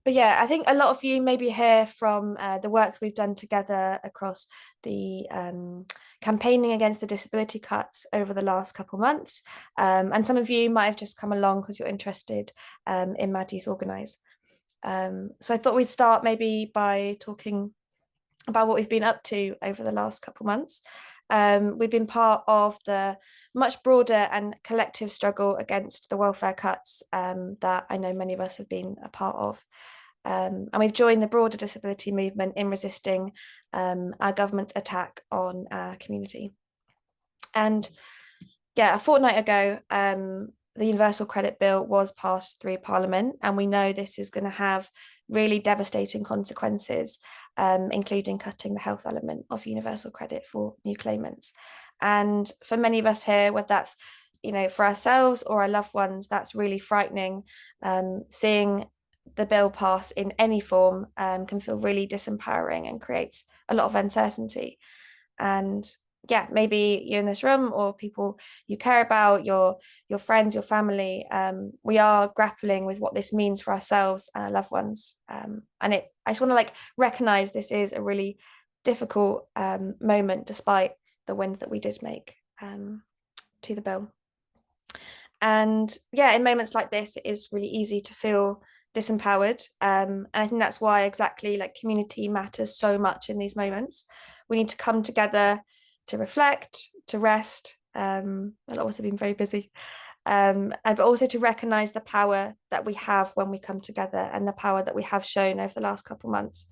But yeah, I think a lot of you maybe hear from the work we've done together across the campaigning against the disability cuts over the last couple of months. And some of you might have just come along because you're interested in Mad Youth Organise. So I thought we'd start maybe by talking about what we've been up to over the last couple of months. We've been part of the much broader and collective struggle against the welfare cuts that I know many of us have been a part of. And we've joined the broader disability movement in resisting our government's attack on our community. And yeah, a fortnight ago, the Universal Credit Bill was passed through Parliament, and we know this is going to have really devastating consequences, including cutting the health element of universal credit for new claimants. And for many of us here, whether that's for ourselves or our loved ones, that's really frightening. Seeing the bill pass in any form can feel really disempowering and creates a lot of uncertainty. And yeah, maybe you're in this room or people you care about, your friends, your family, we are grappling with what this means for ourselves and our loved ones. And I just want to recognize this is a really difficult moment despite the wins that we did make to the bill. And yeah, in moments like this, it is really easy to feel disempowered. And I think that's why exactly community matters so much in these moments. We need to come together to reflect, to rest. A lot of us have been very busy, but also to recognise the power that we have when we come together and the power that we have shown over the last couple of months.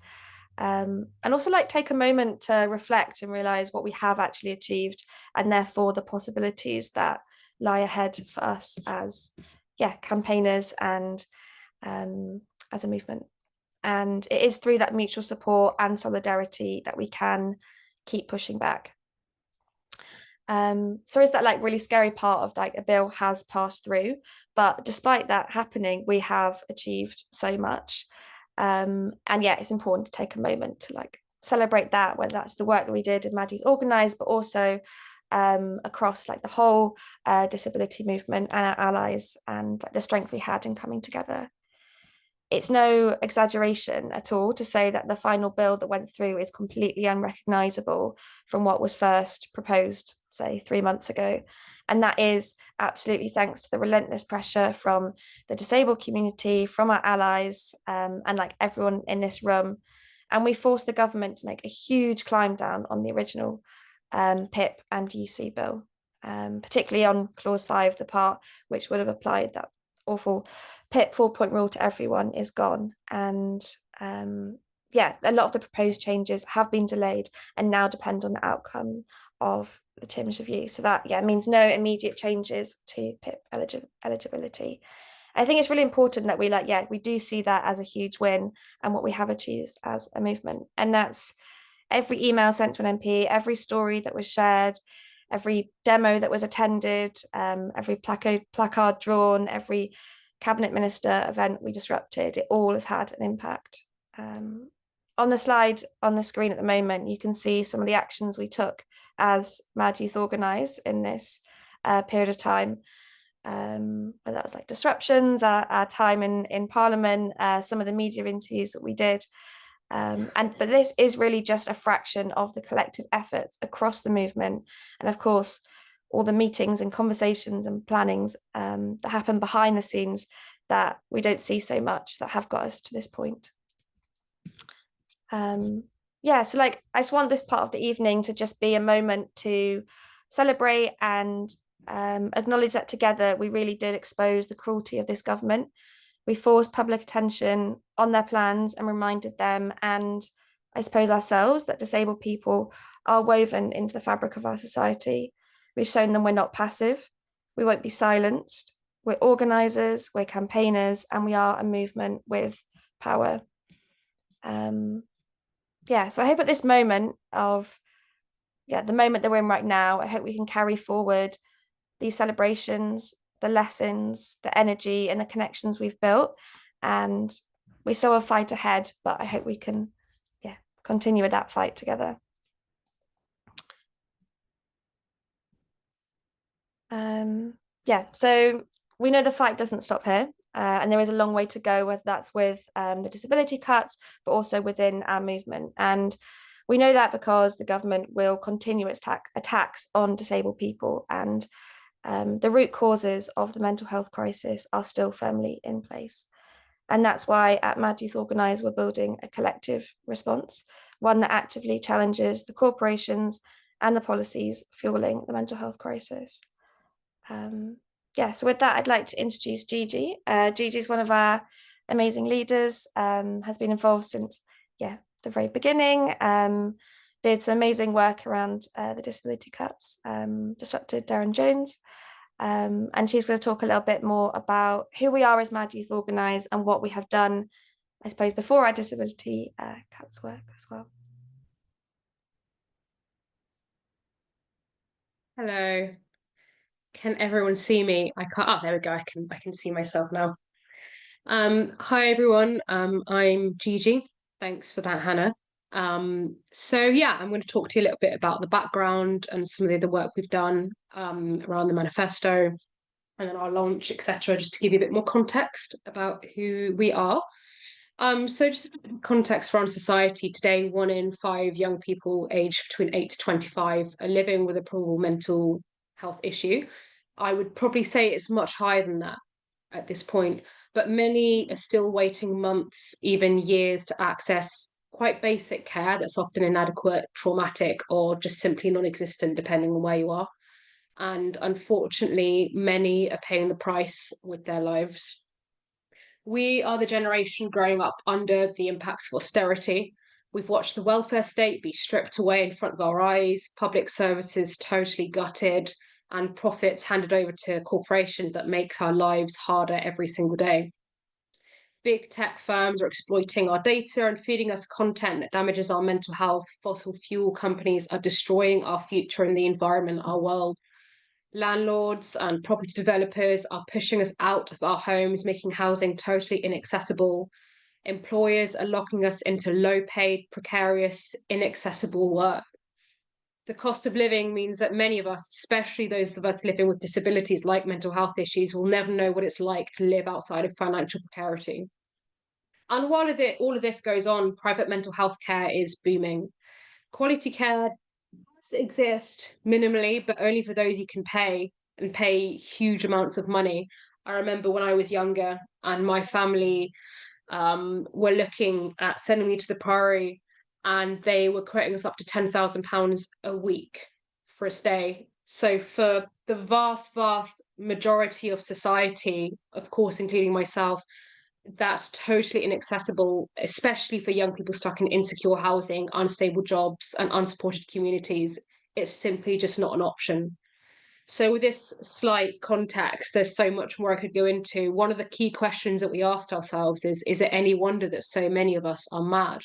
And also take a moment to reflect and realise what we have actually achieved and therefore the possibilities that lie ahead for us as campaigners and as a movement. And it is through that mutual support and solidarity that we can keep pushing back. So is that really scary part of a bill has passed through, but despite that happening, we have achieved so much. And yeah, it's important to take a moment to celebrate that, whether that's the work that we did in Mad Youth Organise, but also across the whole disability movement and our allies and the strength we had in coming together. It's no exaggeration at all to say that the final bill that went through is completely unrecognisable from what was first proposed, say, 3 months ago. And that is absolutely thanks to the relentless pressure from the disabled community, from our allies, and everyone in this room. And we forced the government to make a huge climb down on the original PIP and UC bill, particularly on clause 5, the part which would have applied that awful PIP 4-point rule to everyone is gone. And yeah, a lot of the proposed changes have been delayed and now depend on the outcome of the Tim's review. So that means no immediate changes to PIP eligibility. I think it's really important that we do see that as a huge win and what we have achieved as a movement. And that's every email sent to an MP, every story that was shared, every demo that was attended, every placard drawn, every cabinet minister event we disrupted, it all has had an impact. On the slide on the screen at the moment, you can see some of the actions we took as Mad Youth Organise in this period of time. Whether that was disruptions, our time in Parliament, some of the media interviews that we did. But this is really just a fraction of the collective efforts across the movement. And of course, all the meetings and conversations and plannings that happen behind the scenes that we don't see so much that have got us to this point. Yeah, so I just want this part of the evening to just be a moment to celebrate and acknowledge that together we really did expose the cruelty of this government. We forced public attention on their plans and reminded them, and I suppose ourselves, that disabled people are woven into the fabric of our society. We've shown them we're not passive, we won't be silenced, we're organisers, we're campaigners, and we are a movement with power. Yeah, so I hope at this moment of, the moment that we're in right now, I hope we can carry forward these celebrations, the lessons, the energy and the connections we've built. And we still have a fight ahead, but I hope we can continue with that fight together. So we know the fight doesn't stop here. And there is a long way to go, whether that's with the disability cuts, but also within our movement. And we know that because the government will continue its attacks on disabled people, and the root causes of the mental health crisis are still firmly in place. And that's why at Mad Youth Organise, we're building a collective response, one that actively challenges the corporations and the policies fueling the mental health crisis. So with that, I'd like to introduce Gigi. Gigi is one of our amazing leaders, has been involved since the very beginning, did some amazing work around the disability cuts, disrupted Darren Jones. And she's going to talk a little bit more about who we are as Mad Youth Organise and what we have done, I suppose, before our disability cuts work as well. Hello. Can everyone see me? I can't. Oh, there we go. I can see myself now. Hi everyone. I'm Gigi. Thanks for that, Hannah. I'm going to talk to you a little bit about the background and some of the work we've done around the manifesto and then our launch, etc., just to give you a bit more context about who we are. So just context for our society today, 1 in 5 young people aged between 8 to 25 are living with a probable mental health issue. I would probably say it's much higher than that at this point, but many are still waiting months, even years to access quite basic care that's often inadequate, traumatic, or just simply non-existent, depending on where you are. And unfortunately, many are paying the price with their lives. We are the generation growing up under the impacts of austerity. We've watched the welfare state be stripped away in front of our eyes, public services totally gutted, and profits handed over to corporations that make our lives harder every single day. Big tech firms are exploiting our data and feeding us content that damages our mental health. Fossil fuel companies are destroying our future and the environment, our world. Landlords and property developers are pushing us out of our homes, making housing totally inaccessible. Employers are locking us into low-paid, precarious, inaccessible work. The cost of living means that many of us, especially those of us living with disabilities like mental health issues, will never know what it's like to live outside of financial precarity. And while all of this goes on, private mental health care is booming. Quality care exist minimally, but only for those you can pay and pay huge amounts of money. I remember when I was younger and my family were looking at sending me to the Priory, and they were quoting us up to £10,000 a week for a stay. So for the vast majority of society, of course, including myself, that's totally inaccessible, especially for young people stuck in insecure housing, unstable jobs, and unsupported communities. It's simply just not an option. So, with this slight context, there's so much more I could go into. One of the key questions that we asked ourselves is it any wonder that so many of us are mad?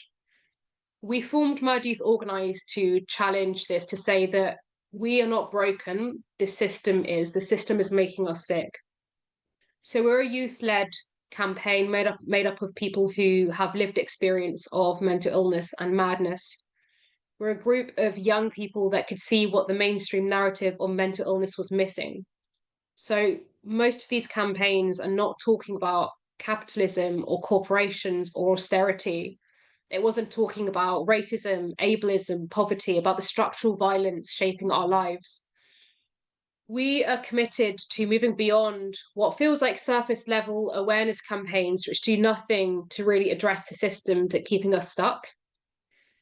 We formed Mad Youth Organise to challenge this, to say that we are not broken, the system is. The system is making us sick. So we're a youth-led campaign made up of people who have lived experience of mental illness and madness. We're a group of young people that could see what the mainstream narrative on mental illness was missing. So most of these campaigns are not talking about capitalism or corporations or austerity. It wasn't talking about racism, ableism, poverty, about the structural violence shaping our lives. We are committed to moving beyond what feels like surface level awareness campaigns, which do nothing to really address the system that's keeping us stuck.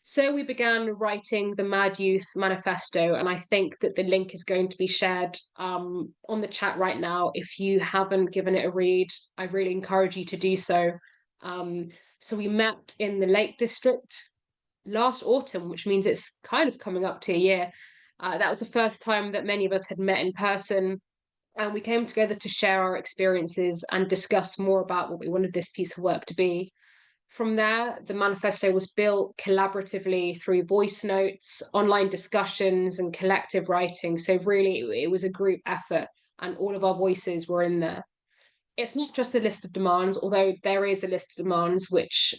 So we began writing the Mad Youth Manifesto, and I think that the link is going to be shared on the chat right now. If you haven't given it a read, I really encourage you to do so. So we met in the Lake District last autumn, which means it's kind of coming up to a year. That was the first time that many of us had met in person, and we came together to share our experiences and discuss more about what we wanted this piece of work to be. From there, the manifesto was built collaboratively through voice notes, online discussions, and collective writing. So really, it was a group effort, and all of our voices were in there. It's not just a list of demands, although there is a list of demands which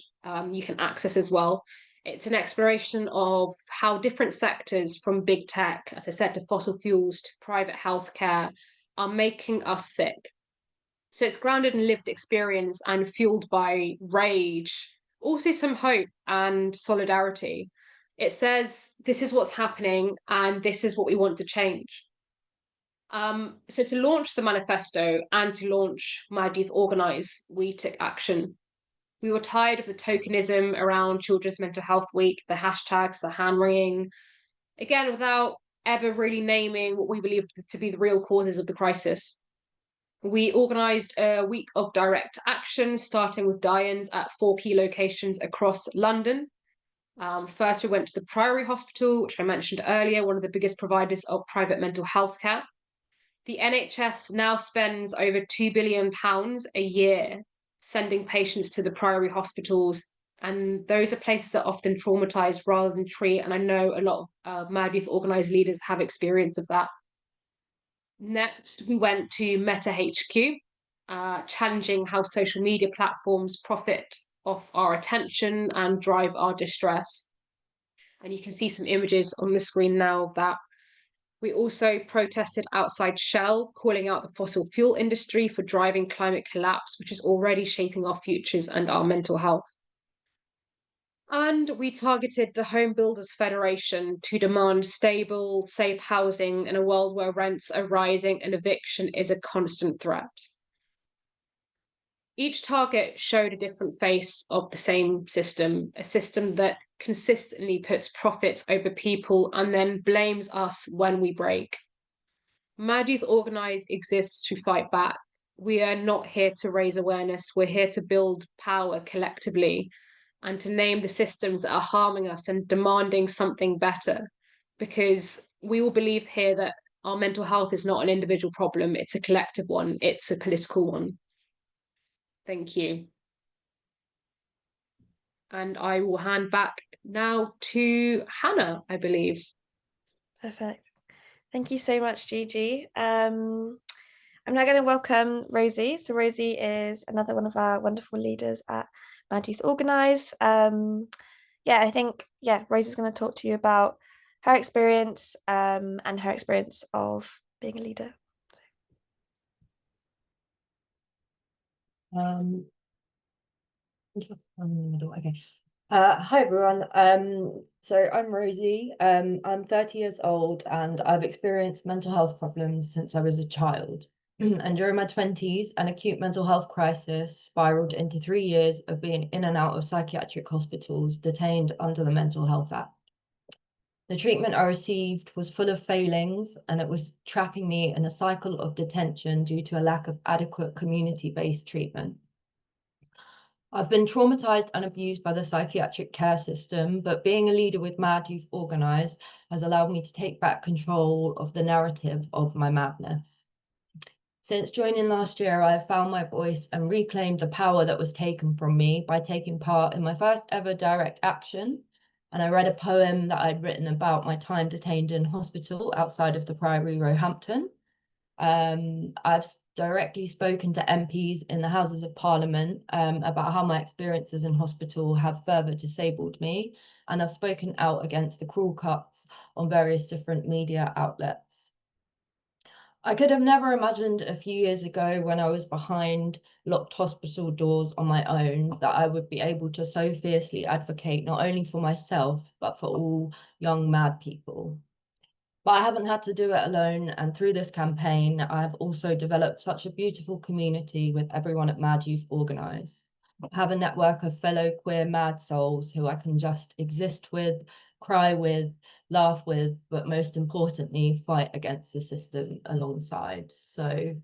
you can access as well. It's an exploration of how different sectors, from big tech, as I said, to fossil fuels, to private healthcare, are making us sick. So it's grounded in lived experience and fueled by rage, also some hope and solidarity. It says, this is what's happening and this is what we want to change. So to launch the manifesto and to launch Mad Youth Organise, we took action. We were tired of the tokenism around Children's Mental Health Week, the hashtags, the hand wringing, again, without ever really naming what we believed to be the real causes of the crisis. We organised a week of direct action, starting with die-ins at 4 key locations across London. First, we went to the Priory Hospital, which I mentioned earlier, one of the biggest providers of private mental health care. The NHS now spends over £2 billion a year sending patients to the Priory hospitals. And those are places that often traumatize rather than treat. And I know a lot of Mad Youth Organise leaders have experience of that. Next, we went to Meta HQ, challenging how social media platforms profit off our attention and drive our distress. And you can see some images on the screen now of that. We also protested outside Shell, calling out the fossil fuel industry for driving climate collapse, which is already shaping our futures and our mental health. And we targeted the Home Builders Federation to demand stable, safe housing in a world where rents are rising and eviction is a constant threat. Each target showed a different face of the same system, a system that consistently puts profits over people and then blames us when we break. Mad Youth Organise exists to fight back. We are not here to raise awareness. We're here to build power collectively and to name the systems that are harming us and demanding something better. Because we all believe here that our mental health is not an individual problem, it's a collective one, it's a political one. Thank you. And I will hand back now to Hannah, I believe. Perfect. Thank you so much, Gigi. I'm now going to welcome Rosie. So Rosie is another one of our wonderful leaders at Mad Youth Organise. I think Rosie's going to talk to you about her experience and her experience of being a leader. Okay. Hi everyone. So I'm Rosie. I'm 30 years old and I've experienced mental health problems since I was a child. And during my 20s, an acute mental health crisis spiraled into 3 years of being in and out of psychiatric hospitals, detained under the Mental Health Act. The treatment I received was full of failings and it was trapping me in a cycle of detention due to a lack of adequate community-based treatment. I've been traumatized and abused by the psychiatric care system, but being a leader with Mad Youth Organise has allowed me to take back control of the narrative of my madness. Since joining last year, I have found my voice and reclaimed the power that was taken from me by taking part in my first ever direct action. And I read a poem that I'd written about my time detained in hospital outside of the Priory, Roehampton. I've directly spoken to MPs in the Houses of Parliament about how my experiences in hospital have further disabled me, and I've spoken out against the cruel cuts on various different media outlets. I could have never imagined a few years ago when I was behind locked hospital doors on my own that I would be able to so fiercely advocate not only for myself, but for all young mad people. But I haven't had to do it alone, and through this campaign, I have also developed such a beautiful community with everyone at Mad Youth Organise. I have a network of fellow queer mad souls who I can just exist with, cry with, laugh with, but most importantly, fight against the system alongside. So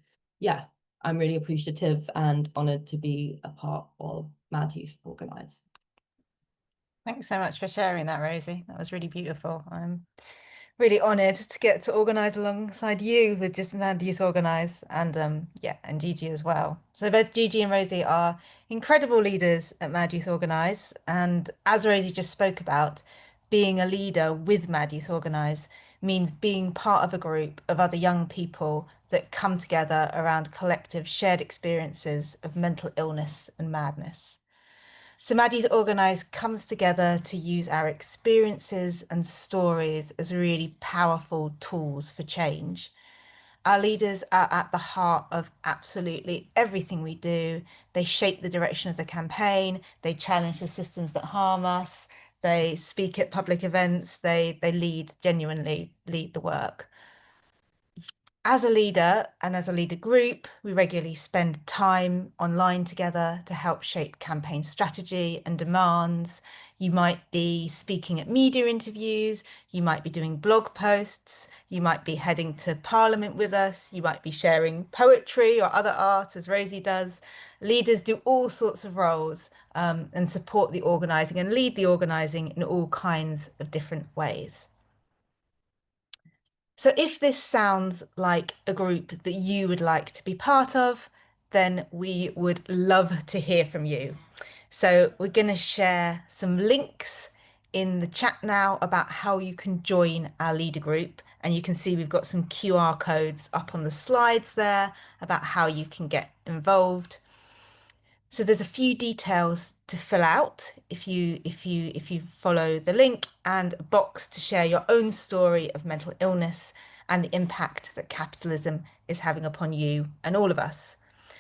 yeah, I'm really appreciative and honoured to be a part of Mad Youth Organise. Thanks so much for sharing that, Rosie. That was really beautiful. I'm really honoured to get to organise alongside you with just Mad Youth Organise and and Gigi as well. So both Gigi and Rosie are incredible leaders at Mad Youth Organise, and as Rosie just spoke about, being a leader with Mad Youth Organise means being part of a group of other young people that come together around collective shared experiences of mental illness and madness. So Mad Youth Organise comes together to use our experiences and stories as really powerful tools for change. Our leaders are at the heart of absolutely everything we do. They shape the direction of the campaign. They challenge the systems that harm us. They speak at public events. They genuinely lead the work. As a leader and as a leader group, we regularly spend time online together to help shape campaign strategy and demands. You might be speaking at media interviews, you might be doing blog posts, you might be heading to Parliament with us, you might be sharing poetry or other art as Rosie does. Leaders do all sorts of roles and support the organising and lead the organising in all kinds of different ways. So if this sounds like a group that you would like to be part of, then we would love to hear from you. So we're going to share some links in the chat now about how you can join our leader group. And you can see we've got some QR codes up on the slides there about how you can get involved. So there's a few details to fill out if you follow the link, and a box to share your own story of mental illness and the impact that capitalism is having upon you and all of us.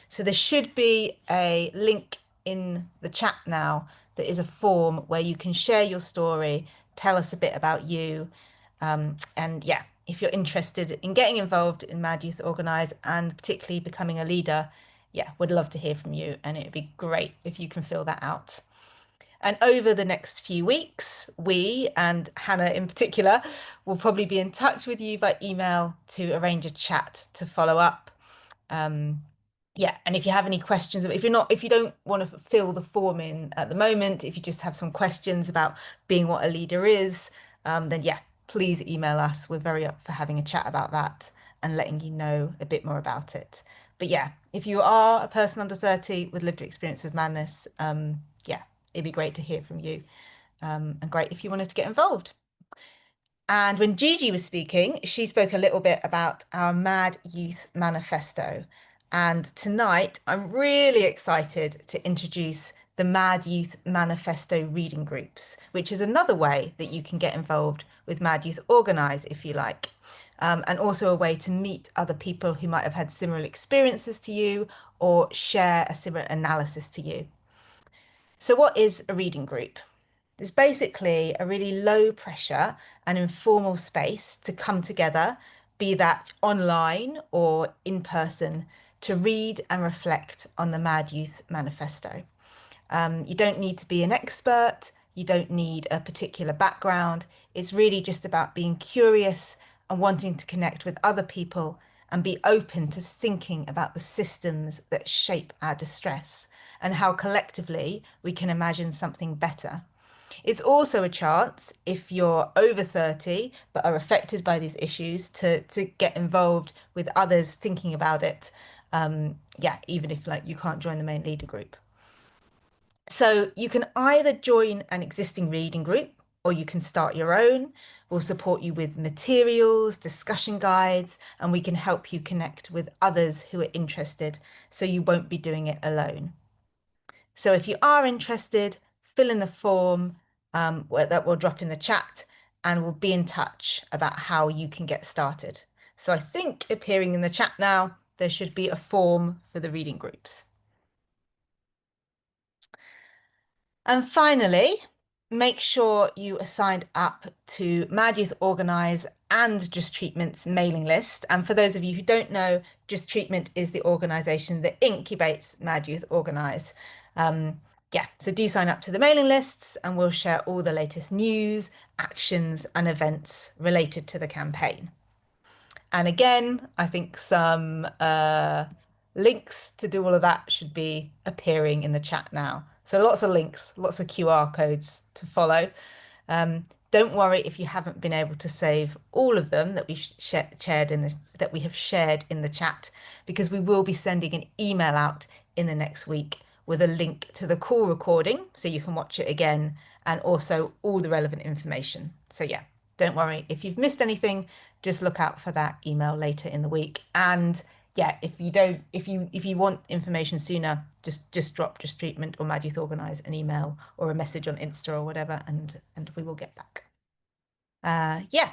So there should be a link in the chat now that is a form where you can share your story, tell us a bit about you, and yeah, if you're interested in getting involved in Mad Youth Organise and particularly becoming a leader, yeah, would love to hear from you, and it'd be great if you can fill that out. And over the next few weeks, we, and Hannah in particular, will probably be in touch with you by email to arrange a chat to follow up. Yeah, and if you have any questions, if you don't want to fill the form in at the moment, if you just have some questions about being what a leader is, then yeah, please email us. We're very up for having a chat about that and letting you know a bit more about it. But yeah, if you are a person under 30 with lived experience of madness, yeah, it'd be great to hear from you, and great if you wanted to get involved. And when Gigi was speaking, she spoke a little bit about our Mad Youth Manifesto. And tonight, I'm really excited to introduce the Mad Youth Manifesto reading groups, which is another way that you can get involved with Mad Youth Organise if you like. And also a way to meet other people who might have had similar experiences to you or share a similar analysis to you. So what is a reading group? It's basically a really low pressure and informal space to come together, be that online or in person, to read and reflect on the Mad Youth Manifesto. You don't need to be an expert, you don't need a particular background. It's really just about being curious and wanting to connect with other people and be open to thinking about the systems that shape our distress and how collectively we can imagine something better. It's also a chance, if you're over 30 but are affected by these issues, to get involved with others thinking about it. Yeah, even if like you can't join the main leader group. So you can either join an existing reading group or you can start your own. We'll support you with materials, discussion guides, and we can help you connect with others who are interested, so you won't be doing it alone. So if you are interested, fill in the form that we'll drop in the chat, and we'll be in touch about how you can get started. So I think appearing in the chat now, there should be a form for the reading groups. And finally, make sure you are signed up to Mad Youth Organise and Just Treatment's mailing list. And for those of you who don't know, Just Treatment is the organisation that incubates Mad Youth Organise. Yeah, so do sign up to the mailing lists and we'll share all the latest news, actions and events related to the campaign. And again, I think some links to do all of that should be appearing in the chat now. So lots of links, lots of QR codes to follow. Don't worry if you haven't been able to save all of them that we have shared in the chat, because we will be sending an email out in the next week with a link to the call recording so you can watch it again, and also all the relevant information. So yeah, don't worry if you've missed anything, just look out for that email later in the week. And yeah, if you want information sooner, just drop Just Treatment or Mad Youth Organise an email or a message on Insta or whatever, and we will get back. Yeah,